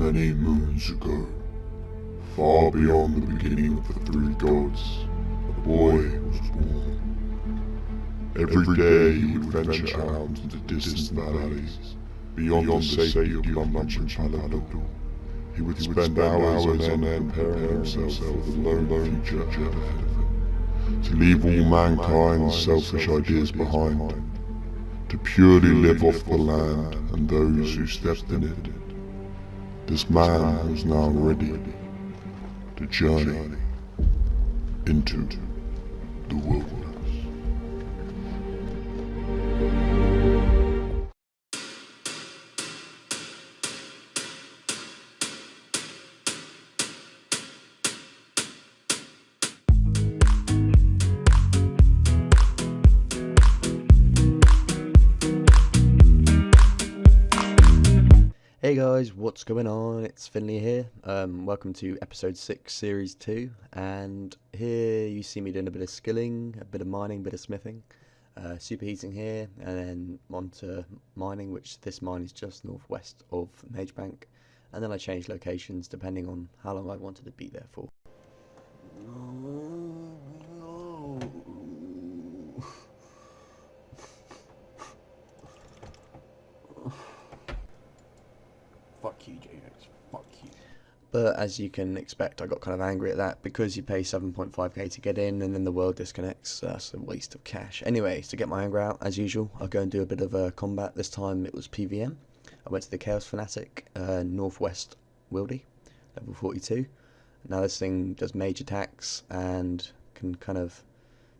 Many moons ago, far beyond the beginning of the three gods, a boy was born. Every day he would venture out into distant valleys, beyond the safety of Lumlumch and Palador. He would spend hours on end preparing himself for the lone future ahead of him, to leave all mankind's selfish ideas behind, to purely live off the land and those who stepped in it. This man was now ready to journey into the wilderness. Hey guys, what's going on? It's Finley here. Welcome to episode 6, series 2, and here you see me doing a bit of skilling, a bit of mining, a bit of smithing, superheating here, and then onto mining, which this mine is just northwest of Magebank, and then I change locations depending on how long I wanted to be there for. Fuck you, JX. Fuck you. But as you can expect, I got kind of angry at that because you pay 7.5k to get in and then the world disconnects. That's a waste of cash. Anyways, to get my anger out, as usual, I'll go and do a bit of combat. This time it was PVM. I went to the Chaos Fanatic, Northwest Wildy, level 42. Now this thing does mage attacks and can kind of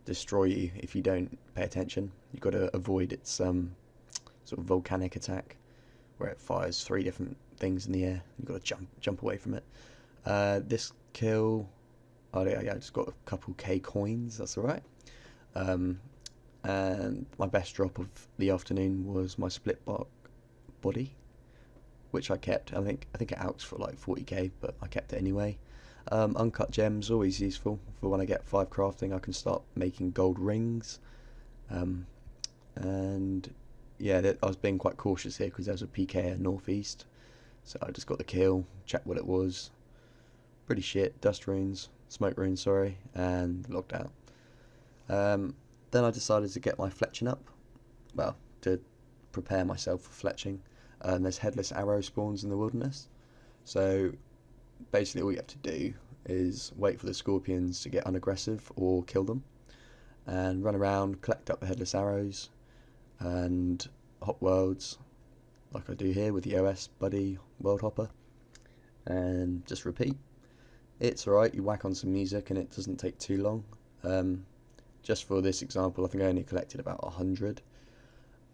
destroy you if you don't pay attention. You've got to avoid its sort of volcanic attack, where it fires 3 different things in the air. You've got to jump away from it. This kill, oh yeah, I just got a couple K coins, that's alright. And my best drop of the afternoon was my split bark body, which I kept. I think it outs for like 40k, but I kept it anyway. Uncut gems, always useful for when I get 5 crafting. I can start making gold rings. And yeah, I was being quite cautious here because there was a PK northeast, so I just got the kill, checked what it was. Pretty shit. Dust runes, smoke runes, sorry, and logged out. Then I decided to get my fletching up, well, to prepare myself for fletching. There's headless arrow spawns in the wilderness, so basically all you have to do is wait for the scorpions to get unaggressive or kill them, and run around, collect up the headless arrows, and hop worlds like I do here with the OS buddy world hopper, and just repeat. It's alright, you whack on some music and it doesn't take too long. Just for this example, I think I only collected about 100,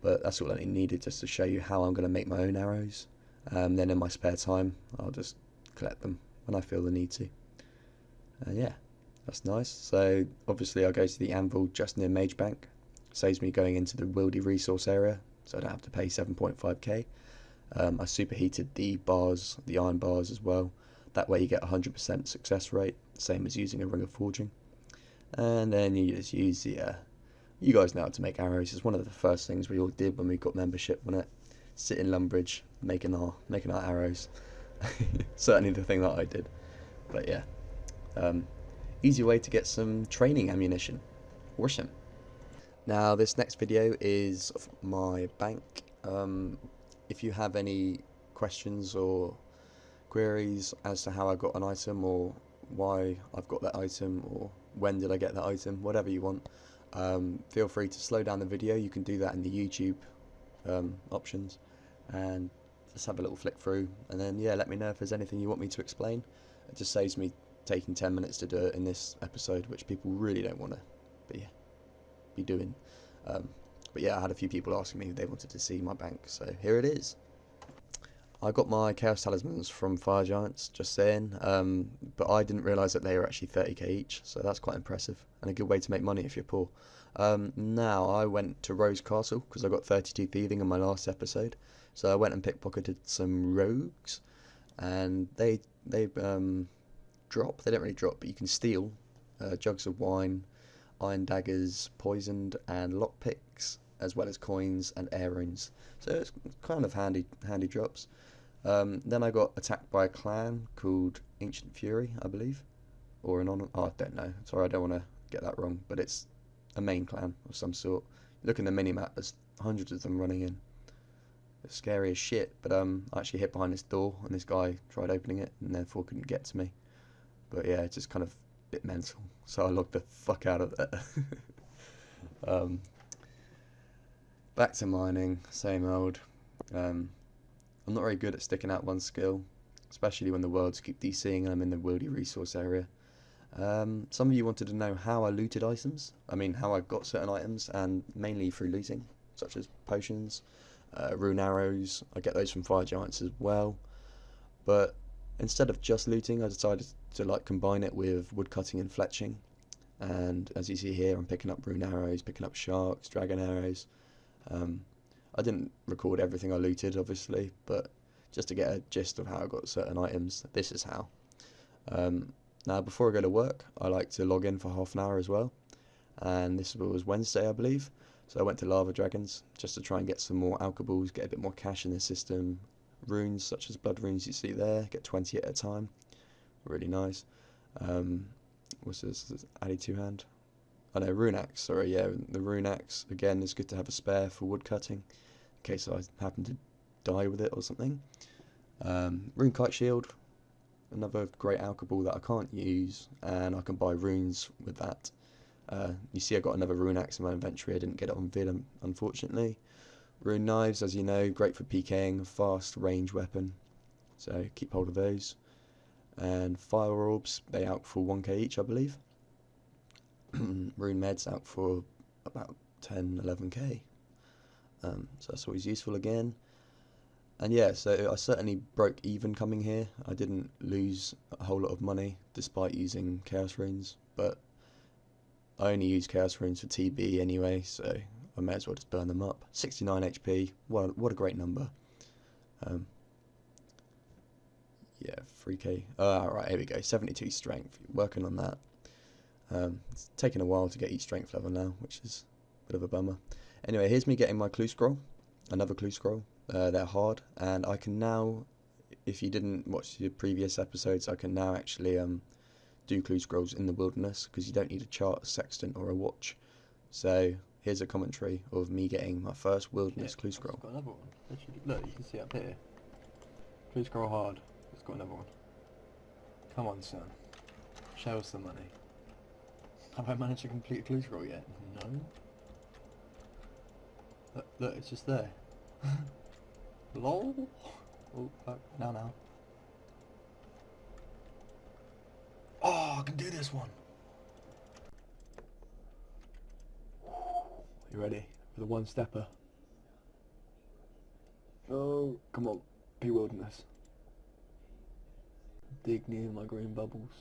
but that's all I needed just to show you how I'm going to make my own arrows. Then in my spare time I'll just collect them when I feel the need to. Yeah, that's nice. So obviously I go to the anvil just near Magebank. Saves me going into the Wildy resource area, so I don't have to pay 7.5k. I superheated the bars, the iron bars as well. That way you get 100% success rate, same as using a ring of forging. And then you just use the, you guys know how to make arrows. It's one of the first things we all did when we got membership, wasn't it? Sit in Lumbridge, making our arrows. Certainly the thing that I did. But yeah, easy way to get some training ammunition. Awesome. Now this next video is of my bank. If you have any questions or queries as to how I got an item, or why I've got that item, or when did I get that item, whatever you want, feel free to slow down the video. You can do that in the YouTube options, and just have a little flick through, and then yeah, let me know if there's anything you want me to explain. It just saves me taking 10 minutes to do it in this episode, which people really don't want to be doing. But yeah, I had a few people asking me if they wanted to see my bank, so here it is. I got my Chaos Talismans from Fire Giants, just saying, but I didn't realise that they were actually 30k each, so that's quite impressive, and a good way to make money if you're poor. Now, I went to Rose Castle, because I got 32 thieving in my last episode, so I went and pickpocketed some rogues, and they drop, they don't really drop, but you can steal jugs of wine, iron daggers, poisoned, and lockpicks, as well as coins and air runes. So it's kind of handy drops. Then I got attacked by a clan called Ancient Fury, I believe, or I don't know. Sorry, I don't want to get that wrong, but it's a main clan of some sort. Look in the minimap, there's hundreds of them running in. It's scary as shit, but I actually hid behind this door, and this guy tried opening it, and therefore couldn't get to me. But yeah, it's just kind of a bit mental, so I logged the fuck out of that. Back to mining, same old. I'm not very good at sticking out one skill, especially when the worlds keep DCing and I'm in the wildy resource area. Some of you wanted to know how I looted items. I mean, how I got certain items, and mainly through looting, such as potions, rune arrows. I get those from fire giants as well. But instead of just looting, I decided to like combine it with woodcutting and fletching. And as you see here, I'm picking up rune arrows, picking up sharks, dragon arrows. I didn't record everything I looted, obviously, but just to get a gist of how I got certain items, this is how. Now, before I go to work, I like to log in for half an hour as well, and this was Wednesday, I believe, so I went to Lava Dragons just to try and get some more alkaballs, get a bit more cash in the system. Runes, such as blood runes you see there, get 20 at a time, really nice. What's this, Addy two-hand? Oh no, rune axe, sorry, yeah, the rune axe, again, is good to have a spare for wood cutting, in case I happen to die with it or something. Rune kite shield, another great alkaball that I can't use, and I can buy runes with that. You see I got another rune axe in my inventory, I didn't get it on vid, unfortunately. Rune knives, as you know, great for PKing, fast range weapon, so keep hold of those. And fire orbs, they out for 1k each, I believe. Rune meds out for about 10, 11k, so that's always useful again. And yeah, so I certainly broke even coming here. I didn't lose a whole lot of money despite using chaos runes, but I only use chaos runes for TB anyway, so I may as well just burn them up. 69 HP, what a great number. Yeah, 3k. Alright, here we go. 72 strength. Working on that. It's taken a while to get each strength level now, which is a bit of a bummer. Anyway, here's me getting my clue scroll. Another clue scroll. They're hard, and I can now, if you didn't watch the previous episodes, I can now actually do clue scrolls in the wilderness, because you don't need a chart, a sextant, or a watch. So here's a commentary of me getting my first wilderness clue scroll. Got another one. Literally, look, you can see up here. Clue scroll hard. It's got another one. Come on, son. Show us the money. Have I managed to complete a clue scroll yet? No. Look, it's just there. LOL. Oh, fuck. Now. Oh, I can do this one. You ready for the one-stepper? Oh, come on. Be wilderness. Dig near my green bubbles.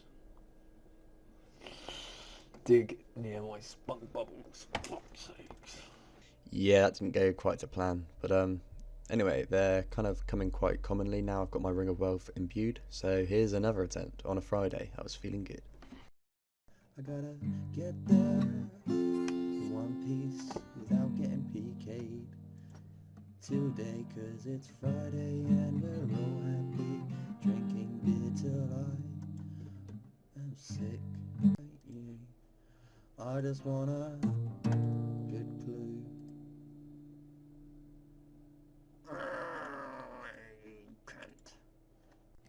Dig near my spunk bubbles. For fuck's sakes. Yeah, that didn't go quite to plan, but anyway, they're kind of coming quite commonly now. I've got my Ring of Wealth imbued, so here's another attempt on a Friday. I was feeling good. I gotta get there in one piece without getting PK'd today, 'cause it's Friday and we're all happy, drinking beer till I am sick. I just want a good clue.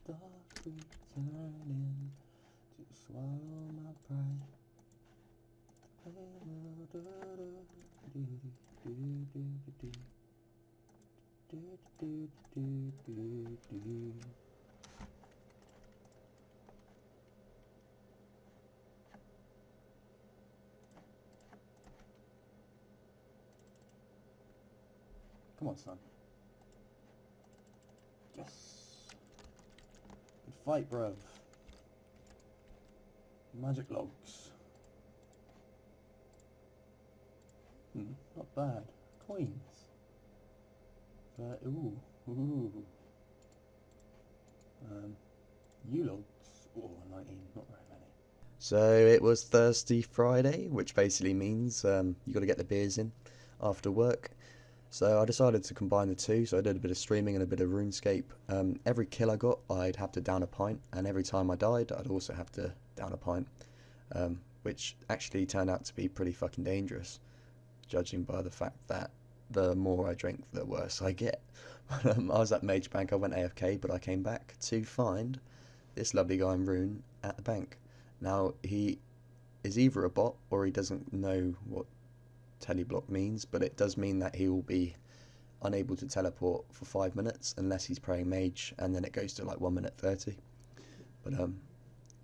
Dark returning to swallow my pride. Come on, son. Yes. Good fight, bruv. Magic logs. Not bad. Coins. Ooh. U-logs. Oh, 19. Not very many. So it was Thirsty Friday, which basically means you got to get the beers in after work. So I decided to combine the two, so I did a bit of streaming and a bit of RuneScape. Every kill I got, I'd have to down a pint, and every time I died, I'd also have to down a pint, which actually turned out to be pretty fucking dangerous, judging by the fact that the more I drink, the worse I get. I was at Mage Bank, I went AFK, but I came back to find this lovely guy in Rune at the bank. Now, he is either a bot, or he doesn't know what teleblock means, but it does mean that he will be unable to teleport for 5 minutes unless he's praying mage, and then it goes to like 1 minute 30. But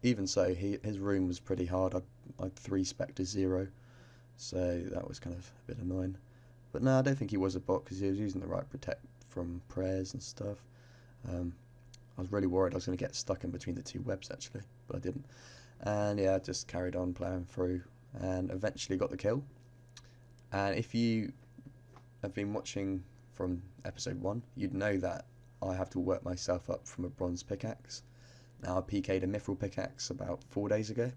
even so, his rune was pretty hard. I 3 Spectre 0, so that was kind of a bit annoying. But no, I don't think he was a bot because he was using the right protect from prayers and stuff. I was really worried I was going to get stuck in between the two webs actually, but I didn't. And yeah, I just carried on playing through and eventually got the kill. And if you have been watching from episode 1, you'd know that I have to work myself up from a bronze pickaxe. Now I PK'd a mithril pickaxe about 4 days ago,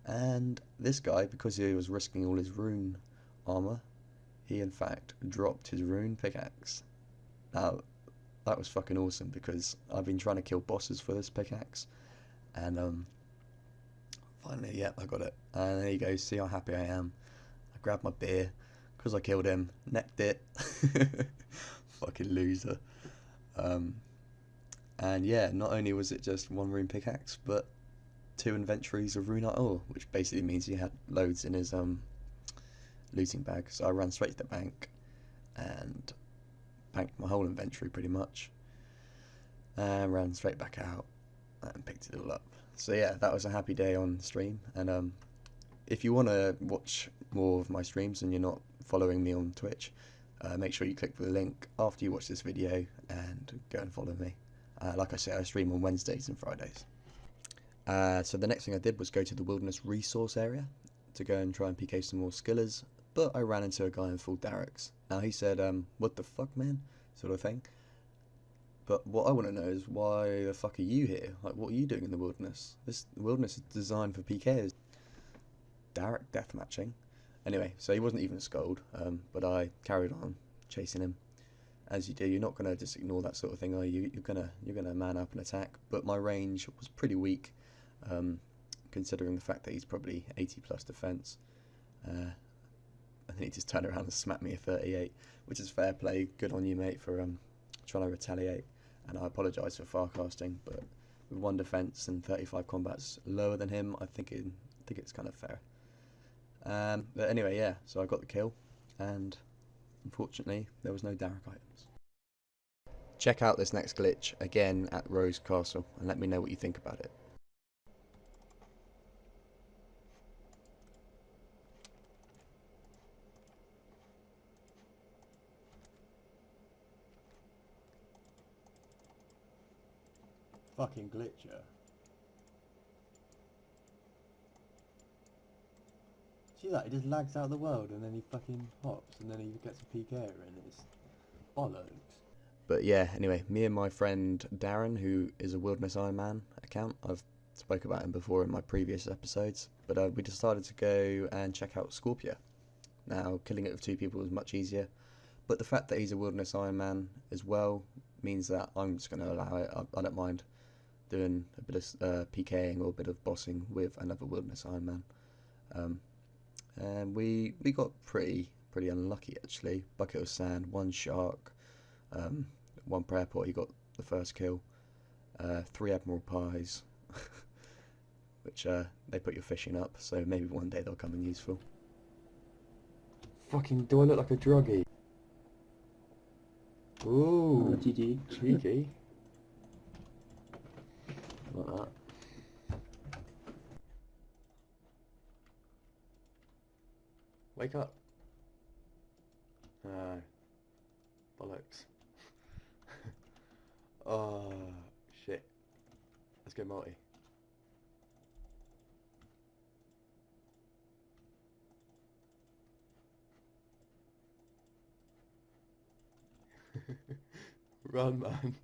and this guy, because he was risking all his rune armor, he in fact dropped his rune pickaxe. Now that was fucking awesome because I've been trying to kill bosses for this pickaxe, and finally, yeah, I got it. And there you go, see how happy I am. Grabbed my beer because I killed him, necked it. Fucking loser. And yeah, not only was it just 1 rune pickaxe, but 2 inventories of runite ore, which basically means he had loads in his looting bag. So I ran straight to the bank and banked my whole inventory pretty much, and ran straight back out and picked it all up. So yeah, that was a happy day on stream. And if you want to watch more of my streams and you're not following me on Twitch, make sure you click the link after you watch this video and go and follow me. Like I said, I stream on Wednesdays and Fridays. So the next thing I did was go to the wilderness resource area to go and try and PK some more skillers, but I ran into a guy in full Darracks. Now he said, what the fuck, man, sort of thing. But what I want to know is, why the fuck are you here? Like, what are you doing in the wilderness? The wilderness is designed for PKs. Darrack deathmatching. Anyway, so he wasn't even a scold, but I carried on chasing him. As you do, you're not gonna just ignore that sort of thing, are you? You're gonna man up and attack. But my range was pretty weak, considering the fact that he's probably 80 plus defense. And then he just turned around and smacked me a 38, which is fair play. Good on you, mate, for trying to retaliate. And I apologise for farcasting, but with 1 defense and 35 combats lower than him, I think it's kind of fair. But anyway, yeah, so I got the kill, and unfortunately there was no Darrack items. Check out this next glitch again at Rose Castle and let me know what you think about it. Fucking glitcher. See that? He just lags out of the world and then he fucking hops and then he gets a PK and it's bollocks. But yeah, anyway, me and my friend Darren, who is a Wilderness Iron Man account, I've spoke about him before in my previous episodes, but we decided to go and check out Scorpia. Now, killing it with 2 people is much easier, but the fact that he's a Wilderness Iron Man as well means that I'm just going to allow it. I don't mind doing a bit of PKing or a bit of bossing with another Wilderness Iron Man. And we got pretty unlucky actually. Bucket of sand, 1 shark, 1 prayer pot. He got the first kill. 3 admiral pies, which they put your fishing up. So maybe one day they'll come in useful. Fucking, do I look like a druggie? Ooh, GG. cheeky. Like that. Wake up. Bollocks. Oh, shit. Let's go multi. Run, man.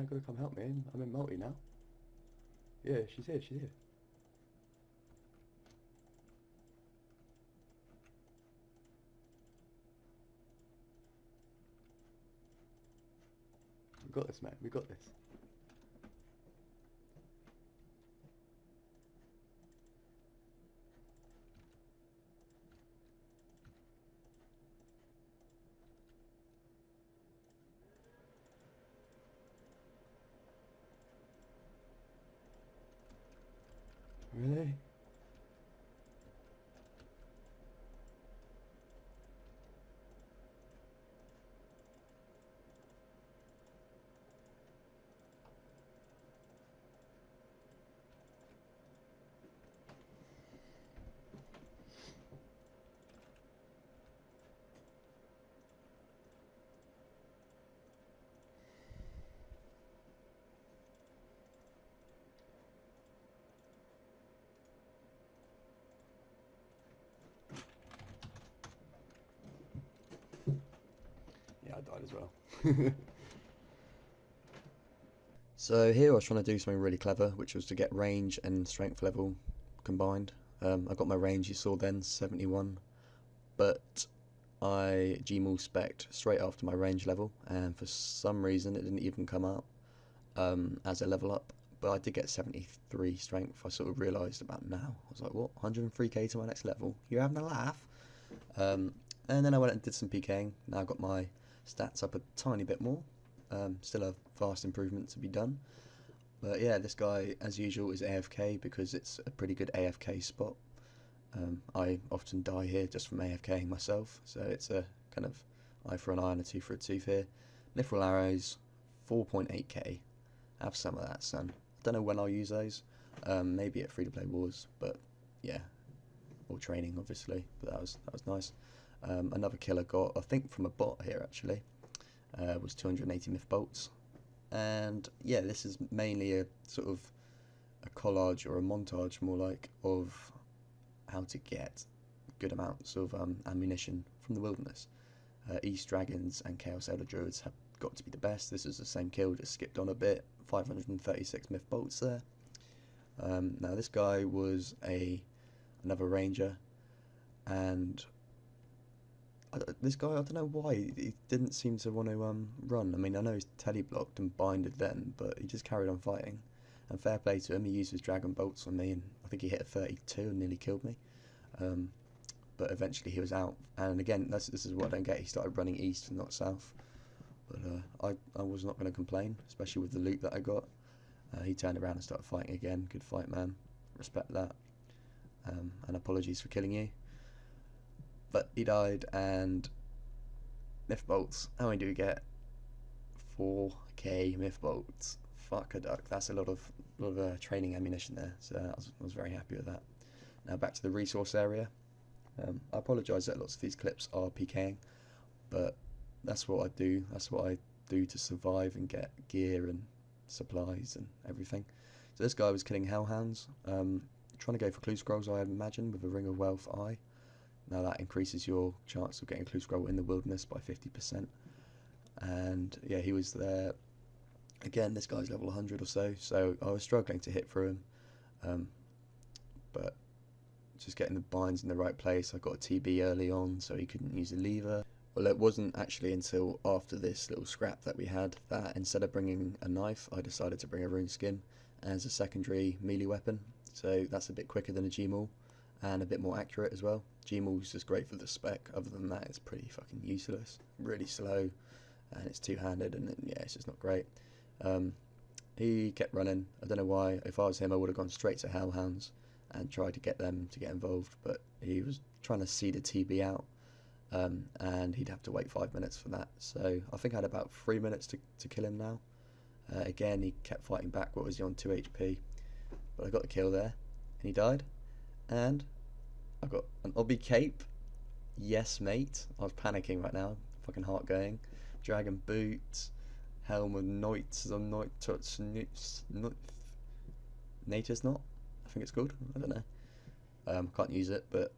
man, gotta come help me. I'm in multi now. Yeah, she's here, she's here. We got this, mate, we got this. Really? Yeah, I died as well. So here I was trying to do something really clever, which was to get range and strength level combined. I got my range, you saw then, 71, but I Gmaul spec'd straight after my range level, and for some reason it didn't even come up as a level up, but I did get 73 strength. I sort of realised about now. I was like, what, 103k to my next level? You're having a laugh? And then I went and did some PKing. Now I've got my stats up a tiny bit more. Still a vast improvement to be done. But yeah, this guy, as usual, is AFK because it's a pretty good AFK spot. I often die here just from AFKing myself, so it's a kind of eye for an eye and a tooth for a tooth here. Mithril arrows, 4.8k. Have some of that, son. I don't know when I'll use those. Maybe at free-to-play wars, but yeah, or training obviously. But that was nice. Another kill I got, I think from a bot here actually, was 280 myth bolts. And yeah, this is mainly a sort of a collage or a montage, more like, of how to get good amounts of ammunition from the wilderness. East Dragons and Chaos Elder Druids have got to be the best. This is the same kill, just skipped on a bit. 536 myth bolts there. Now this guy was another ranger, and this guy, I don't know why, he didn't seem to want to run. I mean, I know he's teleblocked and binded then, but he just carried on fighting. And fair play to him, he used his dragon bolts on me, and I think he hit a 32 and nearly killed me. But eventually he was out. And again, this is what I don't get. He started running east and not south. But I was not going to complain, especially with the loot that I got. He turned around and started fighting again. Good fight, man. Respect that. And apologies for killing you. But he died, and myth bolts. How many do we get? 4k myth bolts. Fuck a duck. That's a lot of training ammunition there. So I was very happy with that. Now back to the resource area. I apologise that lots of these clips are PKing, but that's what I do. That's what I do to survive and get gear and supplies and everything. So this guy was killing hellhounds, trying to go for clue scrolls, I imagine, with a Ring of Wealth eye. Now that increases your chance of getting a clue scroll in the wilderness by 50%. And yeah, he was there. Again, this guy's level 100 or so I was struggling to hit through him. But just getting the binds in the right place. I got a TB early on, so he couldn't use the lever. Well, it wasn't actually until after this little scrap that we had that instead of bringing a knife, I decided to bring a rune skin as a secondary melee weapon. So that's a bit quicker than a Gmaul and a bit more accurate as well. Gmaul's just great for the spec. Other than that, it's pretty fucking useless. Really slow, and it's two-handed, and yeah, it's just not great. He kept running. I don't know why. If I was him, I would have gone straight to Hellhounds and tried to get them to get involved, but he was trying to see the TB out, and he'd have to wait 5 minutes for that. So I think I had about 3 minutes to kill him now. Again, he kept fighting back. What was he on? 2 HP, but I got the kill there, and he died. And I got an obby cape. Yes, mate. I was panicking right now. Fucking heart going. Dragon boots. Helm of Knights on Natus Knot, I think it's called. I don't know. Can't use it, but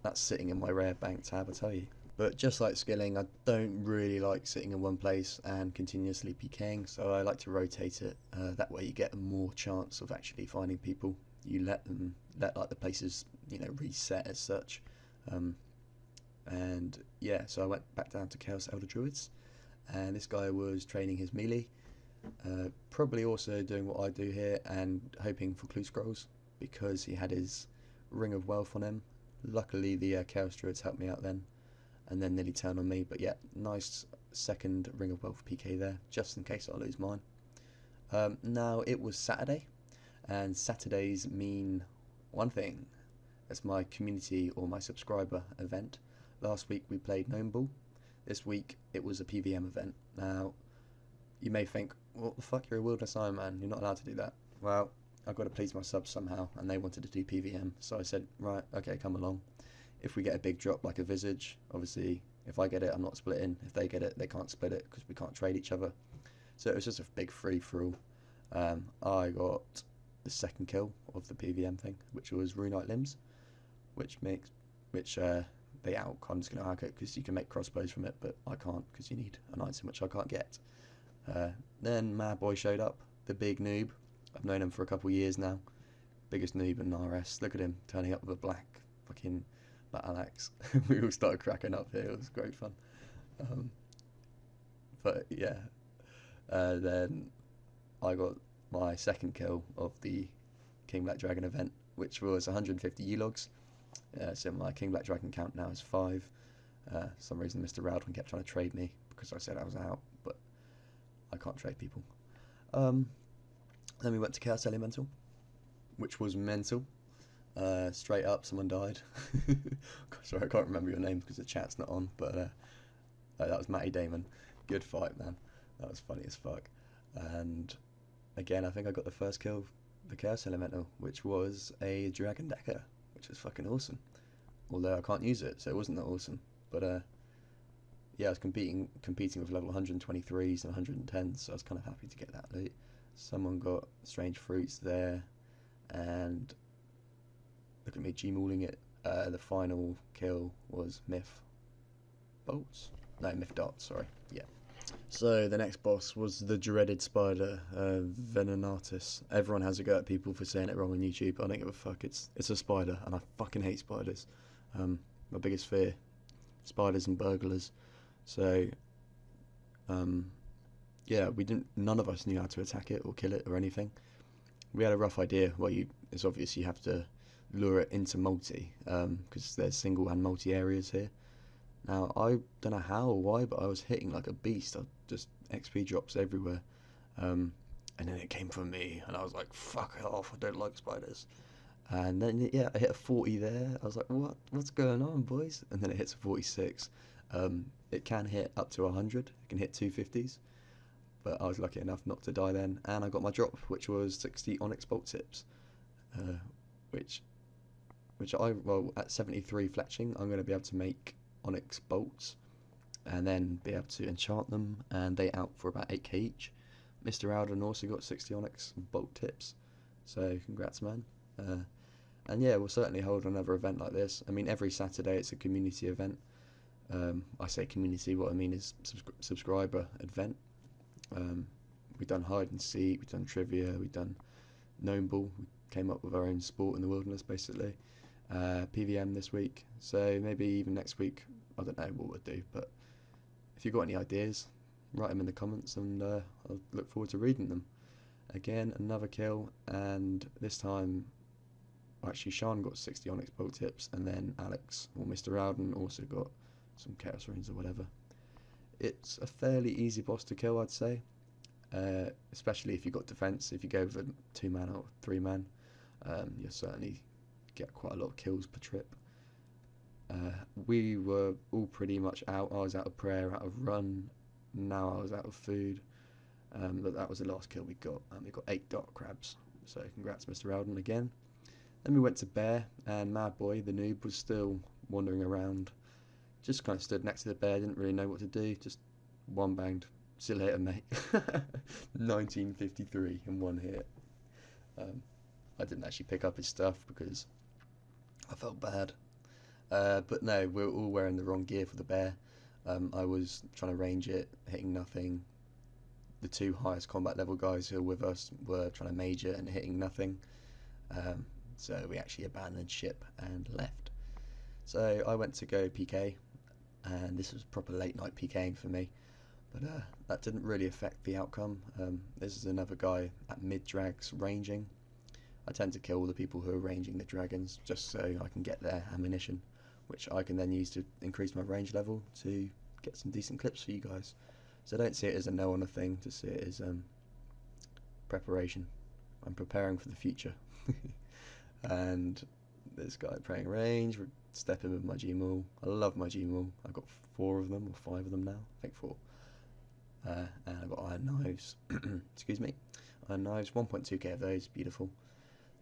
that's sitting in my rare bank tab, I tell you. But just like skilling, I don't really like sitting in one place and continuously PKing, so I like to rotate it. That way you get a more chance of actually finding people. You let like the places, you know, reset as such. And yeah, so I went back down to Chaos Elder Druids, and this guy was training his melee. Probably also doing what I do here and hoping for clue scrolls because he had his Ring of Wealth on him. Luckily the Chaos Druids helped me out then, and then nearly turned on me, but yeah, nice second Ring of Wealth PK there, just in case I lose mine. Now it was Saturday, and Saturdays mean one thing. It's my community or my subscriber event. Last week we played Gnome Ball. This week it was a PVM event. Now, you may think, what the fuck, you're a Wilderness Iron Man, you're not allowed to do that. Well, I've got to please my subs somehow, and they wanted to do PVM, so I said, right, okay, come along. If we get a big drop like a Visage, obviously, if I get it, I'm not splitting. If they get it, they can't split it, because we can't trade each other. So it was just a big free-for-all. I got the second kill of the PVM thing, which was Runite Limbs, which they out. I'm just going to hack it, because you can make crossbows from it, but I can't, because you need an item which I can't get. Then Mad Boy showed up, the big noob. I've known him for a couple of years now. Biggest noob in RS. Look at him turning up with a black fucking battle axe. We all started cracking up here. It was great fun. But yeah, then I got my second kill of the King Black Dragon event, which was 150 U-logs. So my King Black Dragon count now is 5. Some reason Mr. Rowdwin kept trying to trade me because I said I was out, but I can't trade people. Then we went to Chaos Elemental, which was mental. Straight up, someone died. Sorry, I can't remember your name because the chat's not on, but that was Matty Damon. Good fight, man. That was funny as fuck. And again, I think I got the first kill of the Chaos Elemental, which was a Dragon Decker, which was fucking awesome. Although I can't use it, so it wasn't that awesome. But yeah, I was competing with level 123s and 110s, so I was kind of happy to get that loot. Someone got Strange Fruits there, and look at me G-mauling it. The final kill was Myth Bolts? No, Myth Dots, sorry. Yeah. So the next boss was the dreaded spider, Venenatus. Everyone has a go at people for saying it wrong on YouTube. I don't give a fuck. It's a spider, and I fucking hate spiders. My biggest fear, spiders and burglars. So, yeah, none of us knew how to attack it or kill it or anything. We had a rough idea. Well, it's obvious you have to lure it into multi, because there's single and multi areas here. Now, I don't know how or why, but I was hitting like a beast. Just XP drops everywhere. And then it came for me, and I was like, fuck it off, I don't like spiders. And then, yeah, I hit a 40 there. I was like, what's going on, boys? And then it hits a 46. It can hit up to 100. It can hit 250s. But I was lucky enough not to die then. And I got my drop, which was 60 Onyx Bolt Tips. Which at 73 Fletching, I'm going to be able to make Onyx Bolts. And then be able to enchant them. And they out for about 8k each. Mr. Alden also got 60 Onyx Bolt Tips. So congrats, man. And yeah, we'll certainly hold another event like this. I mean, every Saturday it's a community event. I say community, what I mean is subscriber event. We've done hide and seek, we've done trivia, we've done gnome ball. We came up with our own sport in the wilderness, basically. PVM this week, so maybe even next week. I don't know what we'll do, but if you've got any ideas, write them in the comments, and I'll look forward to reading them. Again, another kill, and this time, actually, Sean got 60 Onyx Bolt Tips, and then Alex, or Mr. Alden, also got some Chaos Rings or whatever. It's a fairly easy boss to kill, I'd say, especially if you've got defense. If you go with a 2-man or 3-man, you'll certainly get quite a lot of kills per trip. We were all pretty much out. I was out of prayer, out of run. Now I was out of food. But that was the last kill we got. We got 8 Dark Crabs. So congrats, Mr. Alden, again. Then we went to Bear, and Mad Boy, the noob, was still wandering around. Just kind of stood next to the bear, didn't really know what to do. Just one banged. See you later, mate. 1953 in one hit. I didn't actually pick up his stuff because I felt bad. But no, we were all wearing the wrong gear for the bear. I was trying to range it, hitting nothing. The two highest combat level guys who were with us were trying to mage it and hitting nothing. So we actually abandoned ship and left. So I went to go PK, and this was proper late night PKing for me. But that didn't really affect the outcome. This is another guy at mid-drags ranging. I tend to kill all the people who are ranging the dragons just so I can get their ammunition, which I can then use to increase my range level to get some decent clips for you guys. So don't see it as a no on a thing, just see it as preparation. I'm preparing for the future. And this guy playing range, we're stepping with my Gmaul. I love my Gmaul. I've got 4 of them, or 5 of them now, I think 4. And I've got iron knives, excuse me, iron knives, 1.2k of those, beautiful.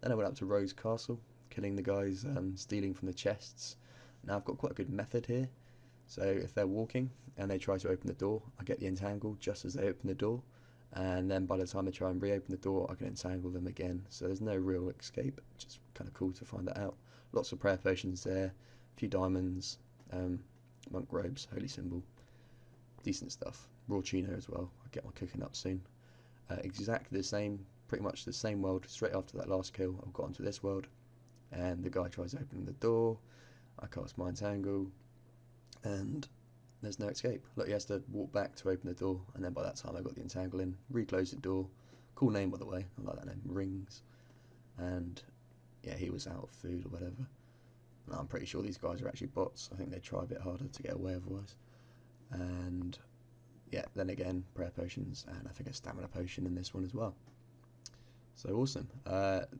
Then I went up to Rose Castle, killing the guys stealing from the chests. Now I've got quite a good method here, so if they're walking and they try to open the door, I get the entangle just as they open the door, and then by the time they try and reopen the door, I can entangle them again, so there's no real escape, which is kind of cool to find that out. Lots of prayer potions there, a few diamonds, monk robes, holy symbol, decent stuff. Raw tuna as well, I'll get my cooking up soon. Exactly the same, pretty much the same world, straight after that last kill I've got onto this world, and the guy tries opening the door, I cast my entangle, and there's no escape. Look, he has to walk back to open the door, and then by that time I got the entangle in, reclose the door, cool name by the way, I like that name, Rings, and yeah, he was out of food or whatever. Now, I'm pretty sure these guys are actually bots, I think they try a bit harder to get away otherwise, and yeah, then again, prayer potions, and I think a stamina potion in this one as well. So awesome.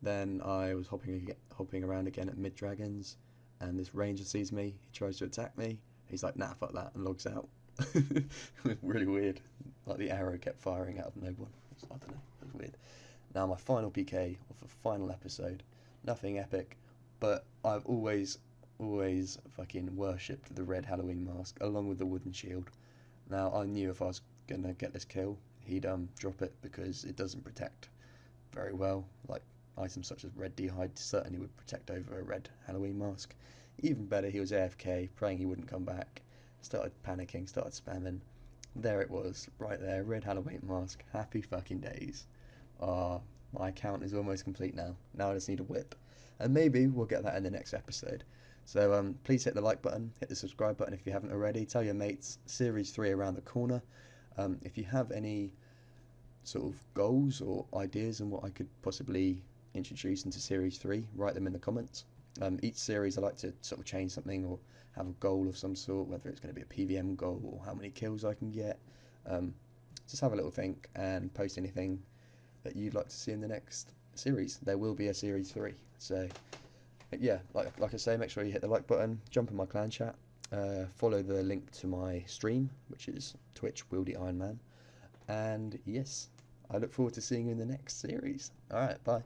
Then I was hopping around again at mid-dragons, and this ranger sees me, he tries to attack me, he's like, nah, fuck that, and logs out. It was really weird, like the arrow kept firing out of no one. I don't know, it was weird. Now my final PK of the final episode, nothing epic, but I've always fucking worshipped the red Halloween mask, along with the wooden shield. Now I knew if I was gonna get this kill, he'd drop it, because it doesn't protect very well. Like items such as red d'hide certainly would protect over a red Halloween mask. Even better, he was AFK, praying he wouldn't come back. Started panicking, started spamming. There it was, right there, red Halloween mask. Happy fucking days. My account is almost complete now. Now I just need a whip, and maybe we'll get that in the next episode. So please hit the like button, hit the subscribe button if you haven't already. Tell your mates, Series 3 around the corner. If you have any sort of goals or ideas on what I could possibly introduce into Series 3, write them in the comments. Each series I like to sort of change something or have a goal of some sort, whether it's going to be a PVM goal or how many kills I can get. Just have a little think and post anything that you'd like to see in the next series. There will be a Series 3. So yeah, like I say, make sure you hit the like button, jump in my clan chat, follow the link to my stream, which is Twitch Wildy Iron Man, and yes, I look forward to seeing you in the next series. Alright, bye.